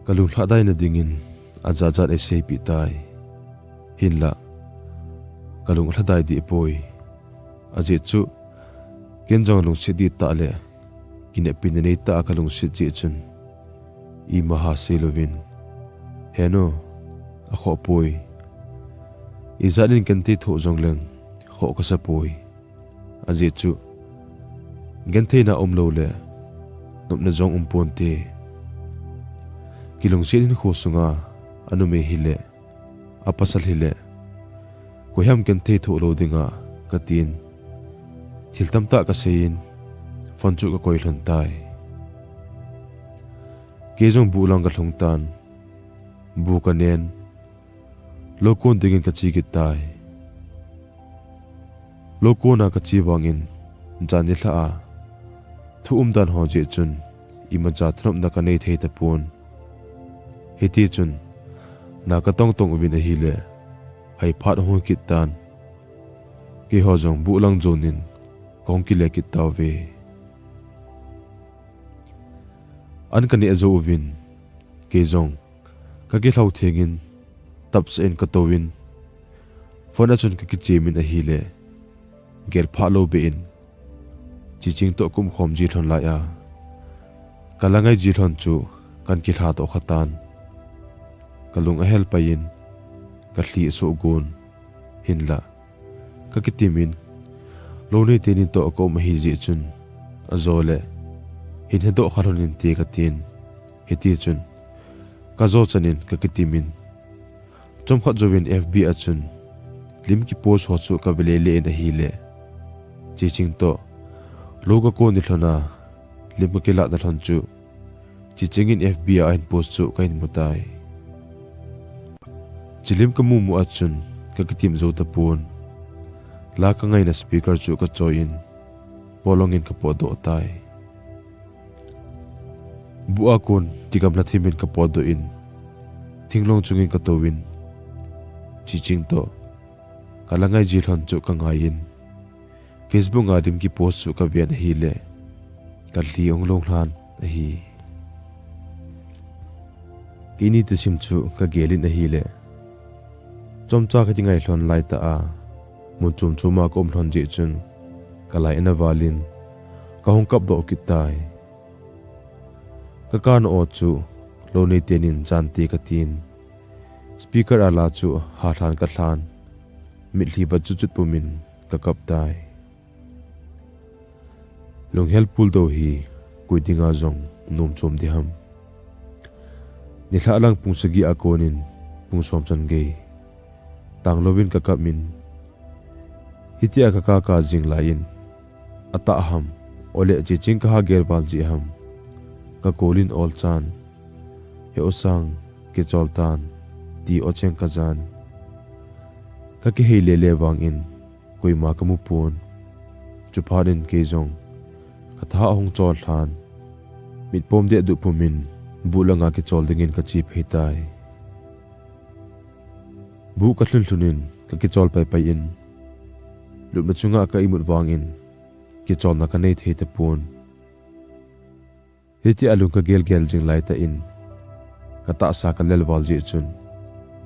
Kalung hladai na dingin ajajat esei pi tai hinla kalung hladai di poi aje chu kenjang lung sidi ta le kine pinnei ta kalung sit ji chun I maha selovin heno a kho poi izalin kenti tho jongleng kho ka sa poi aje chu gente na omlo le nopna jong umponte kilong sin khosunga anume hile apasal hile koyam kente tho lo dinga katin thiltamta ka sein fonchu ka koilon tai kejong bulang ka thongtan bu kanen lokon dingin ka chi tai lokona ka chi wangin jani tha a thu dan ho je chun ima ja throm na ka nei thei ta pon heti chun na ka tong tong ubin a hile hai phat ho kit tan ke ho jong bu lang zonin kong ki le kit taw ve an kan e zo ubin ke jong ka ke hlau thengin taps en ka towin fona chun ka ki chemin a hile gel phalo be in chiching to kum khom ji thon la ya kalangai ji thon chu kan ki tha to khatan kalung a hel pain ka hli so gun hinla ka kitimin lone tenin to ko ma hi ji chun azole hin hedo kharonin te ka tin heti chun ka zo chanin ka kitimin chomkha jowin fb achun lim ki post ho chu ka bele le na hi le chiching to loga ko ni thona lim ke la da thon chu chichingin fb a in post chu kain mutai chilim ka mu achun ka kitim zo ta pon la ka ngai na speaker chu ka choin polongin ka podo tai bua kon tikam na thimin ka podo in thinglong chungin ka towin chiching to kalangai ji thon chu ka ngain Facebook adim ki post chu ka vian hi le ka li ong long hlan hi kini tu sim chu ka gelin hi le chomcha ka tingai hlon lai ta a mun chum chuma kom hlon ji chun kalai na walin ka hong kap do kitai ka kan o chu lo nei tenin janti ka tin speaker ala chu ha thlan ka thlan mi hli ba chu chut pumin ka kap tai long helpful do hi kuidinga zong nom chom di ham ni thla lang pungsagi akonin pungsom chan ge tanglovin ka kapmin hitia ka jing lain ata ham ole chi ching ka ger bal ji ham ka kolin ol chan he osang ke choltan ti ocheng ka jan ka ke hele le wang in koi ma ka mu pon chuparin ke jong katha hong chol than mit pom de du pumin bulanga ke chol dingin ka chi pheitai bu ka thlun thunin ka ke chol pai pai in lut ma chunga ka imut wangin ke chol na ka nei thei te pon heti alung ka gel jing lai ta in ka ta sa ka lel wal ji chun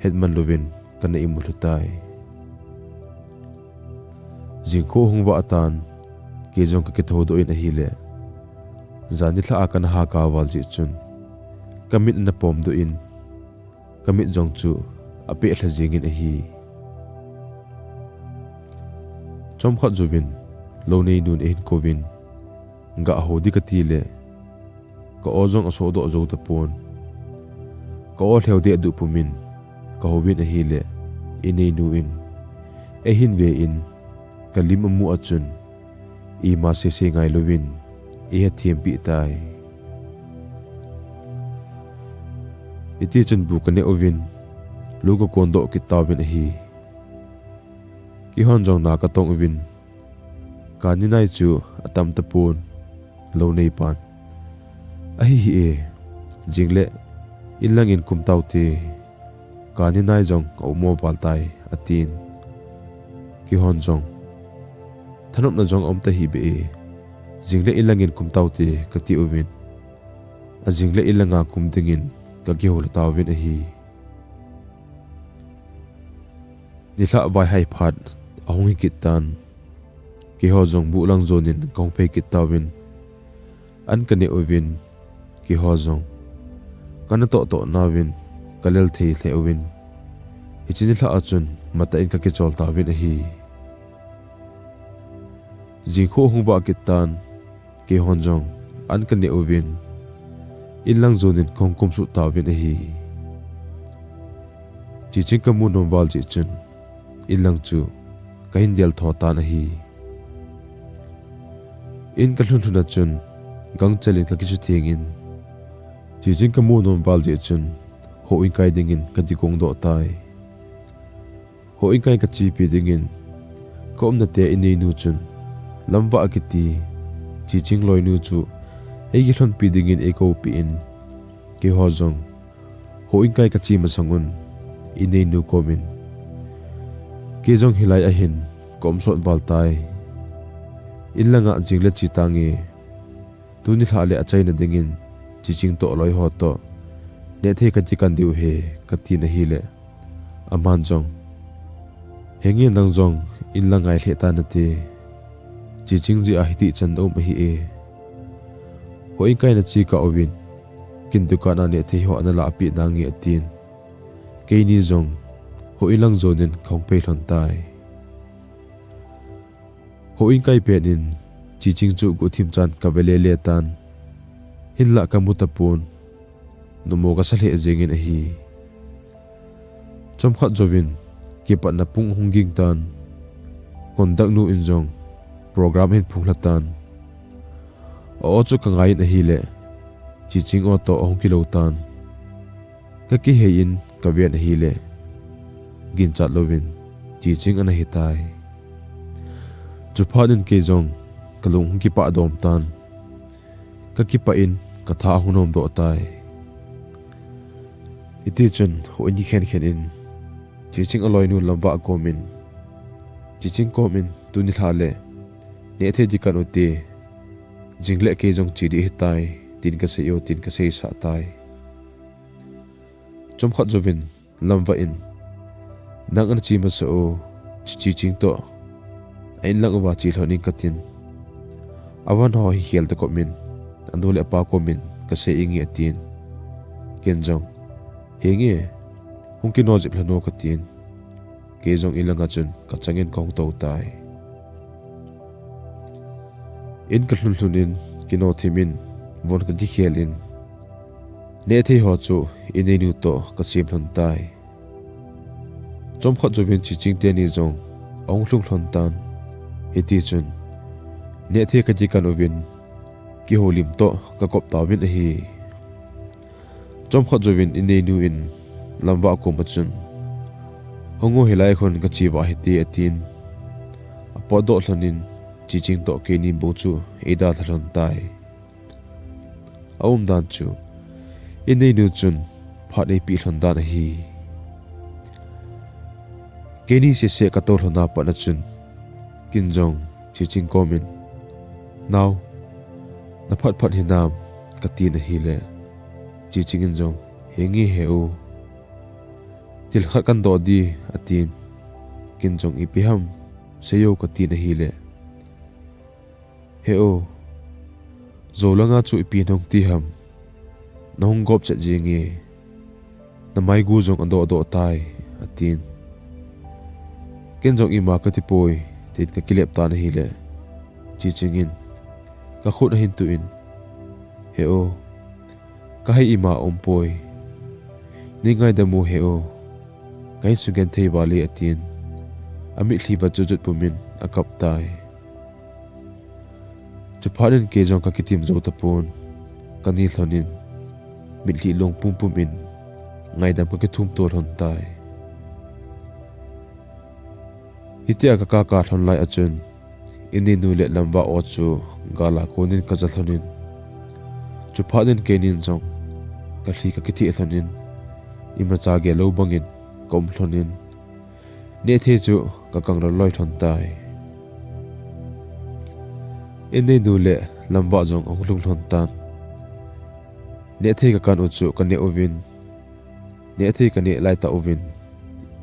headman lovin ka nei imut tai jing ko hong wa atan ke jong ka ke thodo in a hile zani thla akan ha ka wal ji chun kamit na pom do in kamit jong chu ape thla jingin a hi chom kha juvin lo nei nun in kovin nga hodi ka ti le ka ojong aso do zo ta pon ka o thleu de du pumin ka hobin a hi le inei nu in e hin ve in kalim mu achun I ma se ngai lovin I ha thiam pi tai iti chun bu kane ovin lugo kondo ki tawin hi ki hon jong na ka tong ovin ka ni nai chu atam ta pun lo nei pan a hi e jingle ilang in kum taw te ka ni nai jong ko mo pal tai atin ki hon jong thanop na jong om ta hi be jingle ilangin kum taw te ka ti ovin a jingle ilanga kum dingin ka ki hol tawin a hi ni thla vai hai phat ahong hi kitan ki ho zong bu lang zonin kong pe kitawin an kane ovin ki ho zong kana to nawin kalel thei the ovin ichini thla achun mata in ka ki chol tawin a hi jingkho hungwa kitan ki honjong an kane ovin inlang zonin kongkom su tawin a hi chiching kamu nombal chi chun inlang chu kahin dial thota na hi in kalhun thuna chun gang chalin ka kichu thengin chiching kamu nombal chi chun ho in kai dingin ka dikong do tai ho in kai ka chi pi dingin kom na te inei nu chun lamba akiti chiching loi nu chu ei gi thon pi dingin e ko pi in ke ho zong ho in kai ka chi ma sangun inei nu komin ke zong hilai a hin kom sot bal tai in langa jingle chi tangi tuni thale a chaina dingin chiching to loi ho to ne the ka chi kan diu he ka ti na hi le aman jong hengi nang jong in langai le ta na te chiching ji a hiti chan do ma hi e ho in kai na chi ka ovin kin du ka na ne the ho na la pi na ngi atin ke ni zong ho ilang zonin khong pe thon tai ho in kai pe nin chiching chu gu thim chan ka vele le tan hin la ka mutapun numo ka sale jengin a hi chom khat jovin ki pat na pung hunging tan kondak nu in jong program hin phunglatan o chu ka ngai na hi le chiching o to ong kilo tan ka ki hein ka ven hi le gin chat lovin chiching ana hi tai chu phanin ke jong kalung ki pa dom tan ka ki pa in ka tha hunom do tai iti chun ho ni khen in chiching aloi nu lamba komin chiching komin tuni thale ne the dikan uti jingle ke jong chidi hitai tin ka seyo tin ka sei sa tai chom khat jovin lamwa in nang an chi ma so chiching to ain lang wa chi thoni katin awan ho hi hel ta ko min andule pa ko min ka sei ingi atin ken jong henge hung ki no jip lano katin ke jong ilanga chun ka changin kong to tai in ka hlunin kino thimin von ka dikhelin ne thei ho chu inenu to ka sim hlon tai chom khat jovin chiching te ni jong ong hlung hlon tan hiti chun ne thei ka jikan ovin ki holim to ka kop tawin a hi chom khat jovin inenu in lamba ko machun hongo helai khon ka chi wa hiti atin apodo hlonin chiching to ke ni bo chu eda thlon tai aum dan chu inei nu chun phade pi hlon dan hi ke ni se ka to hlona pa na chun kin jong chiching komin now na phat hinam ka ti na hi le chiching in jong hengi heu til khat kan do di atin kin jong ipiham seyo ka ti na hi le heo zolanga chu ipi nong ti ham nong gop cha jingi na mai gu jong ando do tai atin ken jong ima ka ti poi tin ka kilep ta na hi le chiching in ka khut hin tu in heo ka hai ima poi ni ngai da mu heo kai sugen thei wali atin ami thliba chujut pumin akap tai chuphanin ke jong ka kitim zo tapon kani thlonin mitli long pum in ngai dam ka ki thum to hon tai hitia ka ka thon lai achun ini nu le lamba o chu gala konin ka jalhonin chuphanin ke nin jong ka thli ka kithi thlonin imra cha ge lo bangin kom thlonin ne the chu ka kangra loi thon tai inei nu le lamba jong ong lung thon tan ne the ka kan uchu ka ne ovin ne thei kani lai ta ovin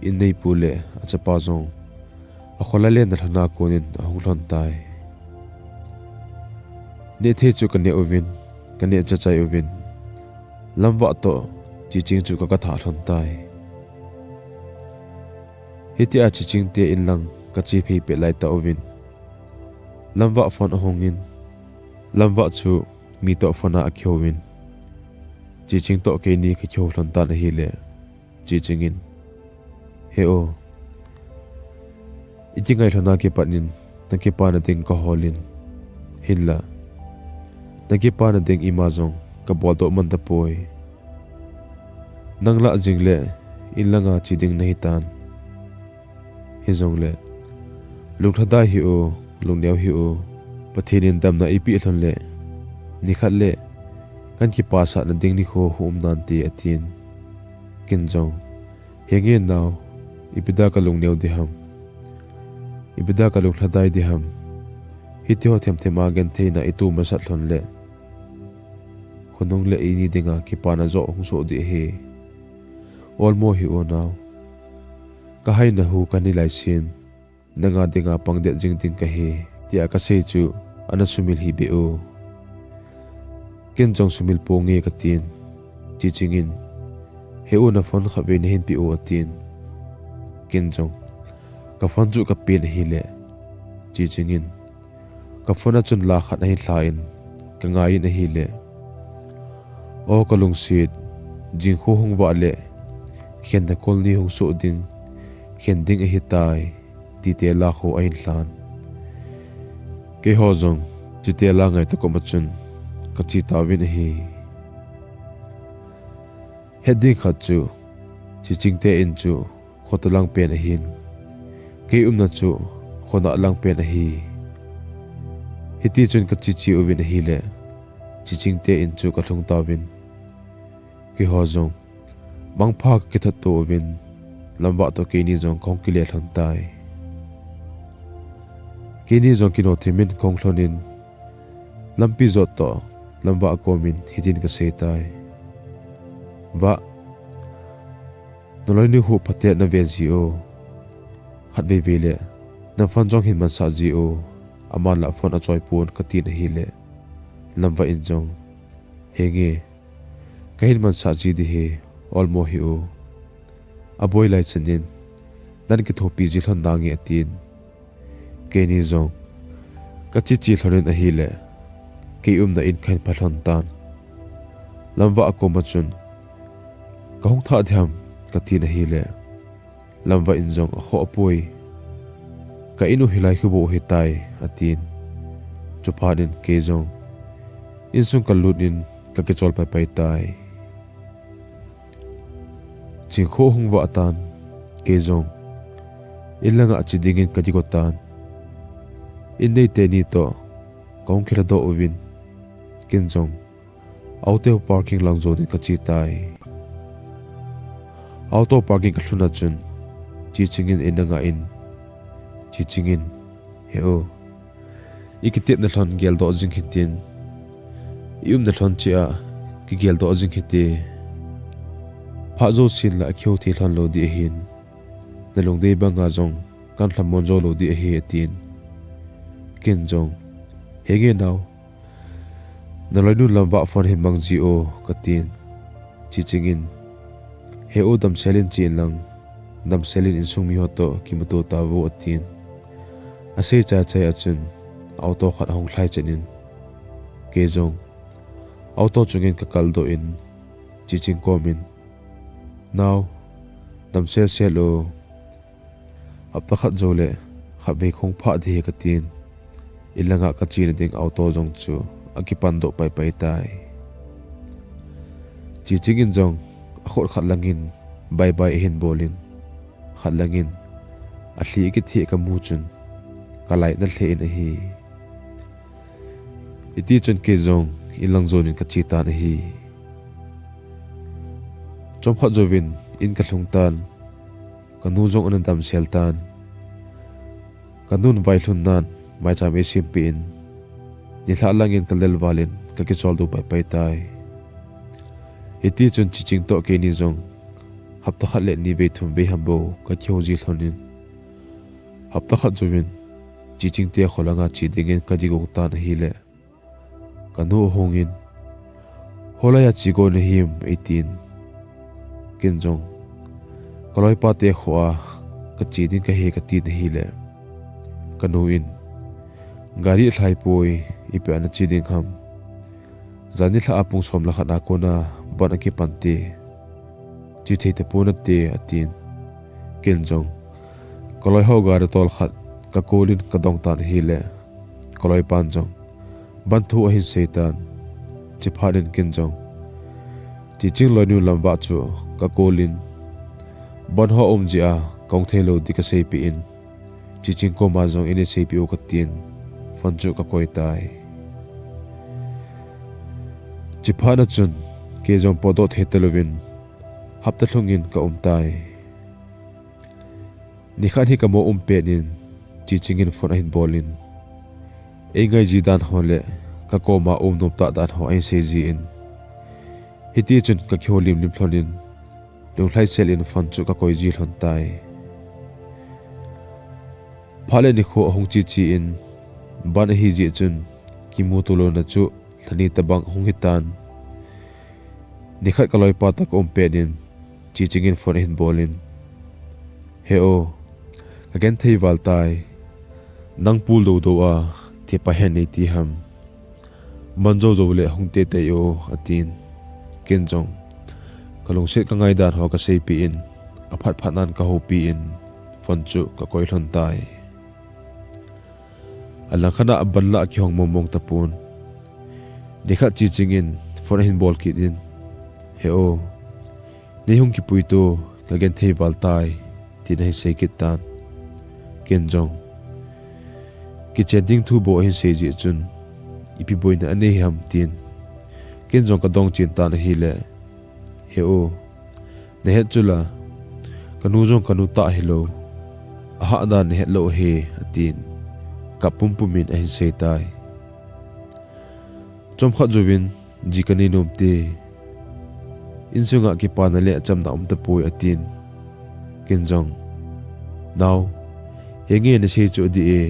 in nei pule achapa zong a khola le na thana konin ahung hlon tai ne thei chu kani ovin kani chachai ovin lamwa to chi ching chu ka tha hlon tai hiti a chi ching te in lang ka chi phei pe lai ta ovin lamwa phone ahongin lamwa chu mi to phona a khowin chi ching to ke ni ka khaw hlon ta na hi le chi chingin he o itingai hlona ke panin na ke pa na ding ka holin hinla na ke pa na ding imazong ka bol to man ta poi nangla jingle inlanga chiding nahi tan hizongle lungthada hi o lungneu hi o pathinin damna ipi thon le nikhat le kan ki pasa na ding ni kho hum nan ti atin kinjong henge naw ibida ka lungneu de ham ibida ka lungthadai de ham hiti ho them thema gen theina itu ma sat thon le khonong le ini dinga ki pana zo hung so di he olmo hi o naw ka hai na hu kani lai sin nanga dinga pangde jing ting ka he tia ka sei chu ana sumil hi be o ken jong sumil po nge ka tin chi chingin he o na phone kha ve ne hin pi o atin ken jong ka phone chu ka pin hi le chi chingin ka phone chun la khat hi thlain ka ngai na hi le o ka lung sit jing khu hung wa le khen da kol ni hung so ding khen ding hi tai ti te la kho ain hlan ke ho jong chi te la ngai ta ko ma chun ka chi ta win hi heading khat chu chi ching te in chu khotalang pen hin ke na chu khona lang pen hi hiti chun ka chi chi win hi le chi ching te in chu ka thung ta win ke ho jong bang pha ke tha to win lamba to ke ni jong khong ki le thon tai ke ni jong ki no thimin khong thlonin lampi zot to lamba komin hitin ka sei tai ba noloi ni hu phate na ve ji o hat ve ve le na fan jong hin man sa ji o aman la phone a choi pon ka ti na hi le lamba in jong henge kahin man sa ji di he olmo hi o aboy lai chanin dan ki thopi ji thon dangi atin ke ni jong ka chi chi thlonin a hi le ke na in khain phalon tan lamwa ko ma chun ka hong tha dhiam ka ti na hi le lamwa in jong a kho apoi ka inu hilai khu bo he tai atin chupanin ke jong in sung ka lutin ka ke chol pai pai tai ching kho hung wa tan ke jong ilanga achidingin ka di ko tan in nei te ni to kong khela do ovin kin jong auto parking lang zone ka chi tai auto parking ka thuna chun chi chingin enanga in chi chingin heo ikitep na thon gel do jing hitin na thon chia ki gel do jing hite pha zo sin la kheu thi thon lo di hin na long dei banga jong kan thlam mon zo lo di he tin kin jong hege naw na loi nu lamba phone hin mang ji o katin chi chingin he o dam selin chi lang dam selin in sung mi ho to kimato ta wo atin ase cha chai achun auto khat hong thlai chenin ke jong auto chungin ka kal do in chi ching komin now dam sel selo apta khat jole khabe khong pha de ka tin ilanga ka chin ding auto jong chu akipan do pai pai tai chi chingin jong khor khat langin bye bye hin bolin khat langin a hli ki thi ka mu chun kalai na hle in hi iti chun ke jong ilang zonin ka chi ta na hi chom kha jovin in ka thlung tan kanu jong an dam sel tan kanun vai thun nan mai cha me sim pin ni thla langin kalel walin ka ke chol du pai pai tai iti chun chi ching to ke ni jong hapta khat le ni ve thum ve hambo ka khyoji thlonin hapta khat jovin chiching te kholanga chi dingen ka jigo ta na hi le kanu hongin holaya chigo na him 18 kinjong kaloi pa te khwa ka chi din ka he ka ti na hi le kanu in gari thlai poi ipe ana chi ding ham zani thla apung som la khana ko na ban ki pante chi thei te pona te atin kinjong kaloi ho gar tol khat ka kolin ka dong tan hi le kaloi panjong ban thu a hin seitan chi pharin kinjong chi ching lo nu lamba chu ka kolin ban ho ji a kong thelo di ka sei pi in chi ching ko ma jong ini sei pi o ka tin fan chu ka koi tai chi phana chun ke jong podo thetelovin hapta thlungin ka tai ni khan hi ka mo pe nin chi chingin phone hin bolin engai ji dan hole ka ko ma nom ta dan ho ai sei ji in hiti chun ka khyolim lim thlonin lu thlai sel in fan chu ka koi ji hlon tai phale ni kho hong chi chi in ban hi ji chun ki mu to lo na chu thani tabang hong hitan ni khat kaloi pa ta ko pe din chi chingin phone hin bolin he o again thei wal tai nang pul do do a thi pa hen nei ti ham manjo zo le hong te te yo atin kenjong kalong se ka ngai dan ho ka sei pi in aphat phanan ka ho pi in phone chu ka koi hlon tai alang khana abanla ki hong momong tapun dekha chi chingin phone hin bol ki din he o nei hong ki pui to ka gen thei wal tai ti nei sei ki tan kenjong ki chending thu bo hin sei ji chun ipi boina ane ham tin kenjong ka dong chin ta na hi le he o ne het chula kanu jong kanu ta hilo aha da ne het lo he atin ka pumpumin a hin sei tai chom kha jovin ji kani nom te insunga ki pa na le cham na ta pui atin kenjong now henge ne sei chu di e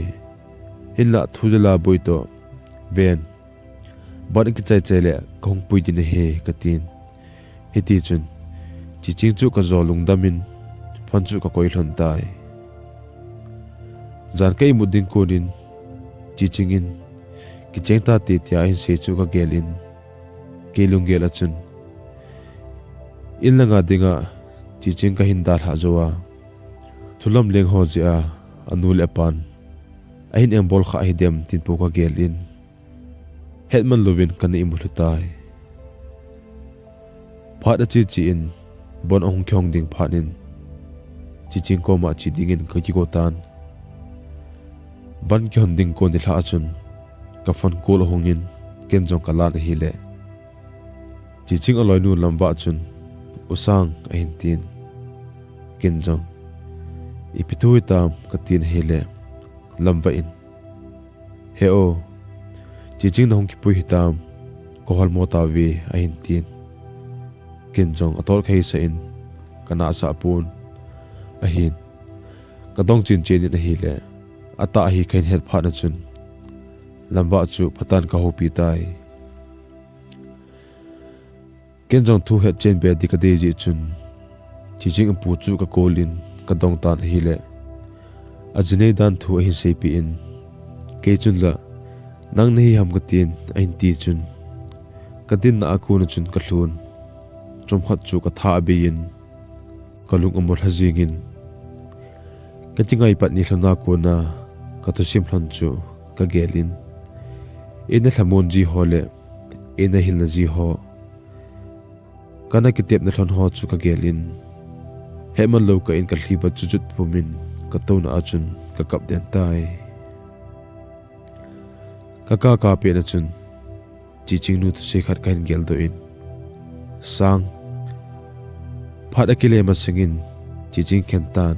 hinla thudala boito ven ban ki chai chai le kong pui din he katin hiti chun chi ching chu ka zolung damin fan chu ka koi hlon tai zan kai mudin konin chi chingin ki chengta te tia in se chu ka gelin kelung gel achun ilanga dinga chi ching ka hindar ha zowa thulam leng ho zia anul epan ahin em bol kha hidem tin po ka gelin hetman lovin kan i mulutai phat a chi chi in bon ong khyong ding phanin chi ching ko ma chi dingin ka ki ko tan ban kyon ding ko ni hla achun ka fon kol hongin ken jong ka lan hi le chi ching aloi nu lamba chun usang ahin tin ken jong ipitui tam ka tin hi le lamba in he o chi ching na hong ki pui hitam ko hol mo ta vi ahin tin ken jong atol khai sa in kana sa pun ahin ka dong chin chen in hi le ata hi khain het pha na chun lamba chu phatan ka ho pi tai ken jong thu het chen be di ka de ji chun chi ching pu chu ka kolin ka dong tan hi le ajne dan thu hi sei pi in ke chun la nang nei ham ka tin ain ti chun ka din na aku na chun ka thlun chom khat chu ka tha be in kalung amol hazingin ka tingai pat ni hlona ko na ka to sim hlan chu ka gelin ena hlamon ji hole ena hilna ji ho kana ki tep na hlon ho chu ka gelin heman lo ka in ka hliba chu jut pumin ka to na achun ka kap den tai ka pe na chun chi ching nu tu se khat kan gel do in sang phat akile ma singin chi ching khen tan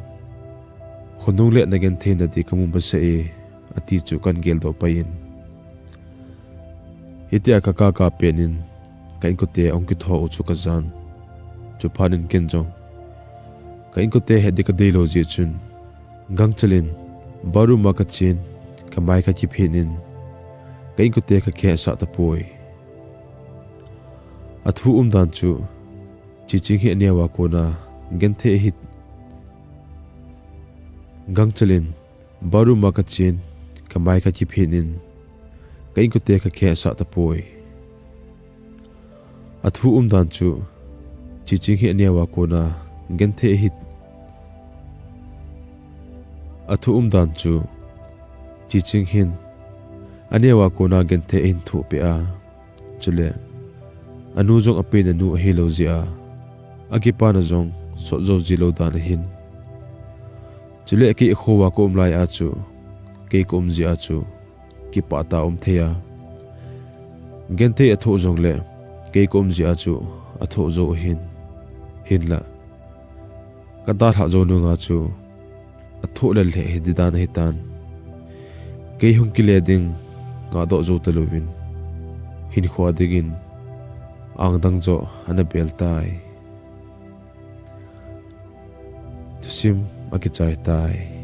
khonung le na gen the na di kamum ba se e ati chu kan gel do pain hitia ka penin kain ko te ong ki tho chu ka zan chu phanin ken jong ka in ko te he de ka dei lo ji chun gang chalin baru ma ka chin ka mai ka chi phenin ka in ko te ka khe sa ta poi athu dan chu chi ching hi ania wa ko na gen the hit gang chalin baru ma ka chin ka mai ka chi phenin ka in ko te ka khe sa ta poi athu dan chu chi ching hi ania wa ko na gen the hit athu dan chu chi ching hin ania wa ko na gen the in thu pe a chule anu jong ape na nu he lo zia akipa na jong so zo ji lo dan hin chule ki kho wa ko umlai a chu ke ko ji a chu ki pa ta theya gen the atho jong le ke ko ji a chu atho zo hin la ka da tha zo nu nga chu atho le le he di dan he tan ke hung ki le ding nga do zo ta lovin hin khwa digin ang dang zo ana bel tai tusim akichai tai